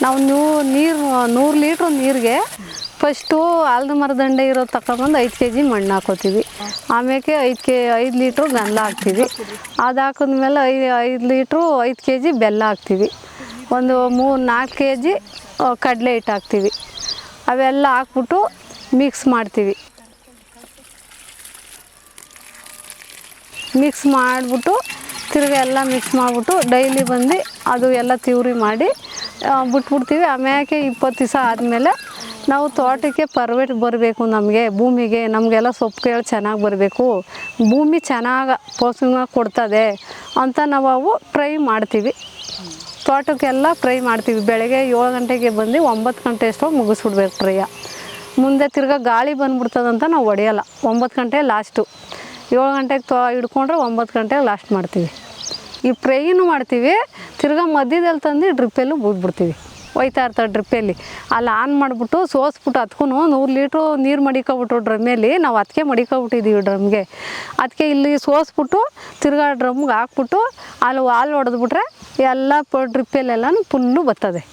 ನಾವು ನೀರು 100 ಲೀಟ್ರ್ ನೀರಿಗೆ ಫಸ್ಟು ಆಲದ ಮರದಂಡೆ ಇರೋ ತಗೊಂಬಂದು 5 kg ಮಣ್ಣು ಹಾಕೋತೀವಿ. ಆಮೇಲೆ 5 ಲೀಟ್ರ್ ಗಂಧ ಹಾಕ್ತೀವಿ. ಅದು ಹಾಕಿದ್ಮೇಲೆ 5 ಲೀಟ್ರು 5 kg ಬೆಲ್ಲ ಹಾಕ್ತೀವಿ. ಒಂದು 3-4 kg ಕಡಲೆ ಹಿಟ್ಟು ಹಾಕ್ತೀವಿ. ಅವೆಲ್ಲ ಹಾಕ್ಬಿಟ್ಟು ಮಿಕ್ಸ್ ಮಾಡ್ತೀವಿ. ಮಿಕ್ಸ್ ಮಾಡಿಬಿಟ್ಟು ತಿರ್ಗಿ ಎಲ್ಲ ಮಿಕ್ಸ್ ಮಾಡಿಬಿಟ್ಟು ಡೈಲಿ ಬಂದು ಅದು ಎಲ್ಲ ತಿವ್ರಿ ಮಾಡಿ ಬಿಟ್ಬಿಡ್ತೀವಿ. ಆಮ್ಯಾಕೆ 20 ದಿವಸ ಆದಮೇಲೆ ನಾವು ತೋಟಕ್ಕೆ ಪರ್ವೇಟ್ ಬರಬೇಕು, ನಮಗೆ ಭೂಮಿಗೆ ನಮಗೆಲ್ಲ ಸೊಪ್ಪುಗಳು ಚೆನ್ನಾಗಿ ಬರಬೇಕು, ಭೂಮಿ ಚೆನ್ನಾಗಿ ಪೋಷಣೆ ಕೊಡ್ತದೆ ಅಂತ ನಾವು ಟ್ರೈ ಮಾಡ್ತೀವಿ. ತೋಟಕ್ಕೆಲ್ಲ ಟ್ರೈ ಮಾಡ್ತೀವಿ. ಬೆಳಗ್ಗೆ 7 ಗಂಟೆಗೆ ಬಂದು 9 ಗಂಟೆ ಅಷ್ಟೊಂದು ಮುಗಿಸ್ಬಿಡ್ಬೇಕು ಟ್ರೈಯ. ಮುಂದೆ ತಿರ್ಗಿ ಗಾಳಿ ಬಂದ್ಬಿಡ್ತದಂತ ನಾವು ಹೊಡೆಯಲ್ಲ. 9 ಗಂಟೆ ಲಾಸ್ಟು. 7 ಗಂಟೆಗೆ ಹಿಡ್ಕೊಂಡ್ರೆ 9 ಗಂಟೆಗೆ ಲಾಸ್ಟ್ ಮಾಡ್ತೀವಿ. ಈ ಫ್ರೈನು ಮಾಡ್ತೀವಿ. ತಿರ್ಗಿ ಮಧ್ಯದಲ್ಲಿ ತಂದು ಡ್ರಿಪ್ಪಲ್ಲೂ ಬೂದ್ಬಿಡ್ತೀವಿ. ಹೋಯ್ತಾ ಇರ್ತಾರೆ ಡ್ರಿಪ್ಪಲ್ಲಿ. ಅಲ್ಲಿ ಆನ್ ಮಾಡಿಬಿಟ್ಟು ಸೋಸ್ಬಿಟ್ಟು ಅದಕ್ಕೂ 100 ಲೀಟ್ರು ನೀರು ಮಡಿಕೊಬಿಟ್ಟು ಡ್ರಮ್ಮಲ್ಲಿ ನಾವು ಅದಕ್ಕೆ ಮಡಿಕೊಬಿಟ್ಟಿದ್ದೀವಿ ಡ್ರಮ್ಗೆ. ಅದಕ್ಕೆ ಇಲ್ಲಿ ಸೋಸ್ಬಿಟ್ಟು ತಿರ್ಗಿ ಡ್ರಮ್ಗೆ ಹಾಕ್ಬಿಟ್ಟು ಅಲ್ಲಿ ವಾಲ್ ಹೊಡೆದ್ಬಿಟ್ರೆ ಎಲ್ಲ ಡ್ರಿಪ್ಪಲ್ಲೆಲ್ಲನೂ ಫುಲ್ಲು ಬರ್ತದೆ.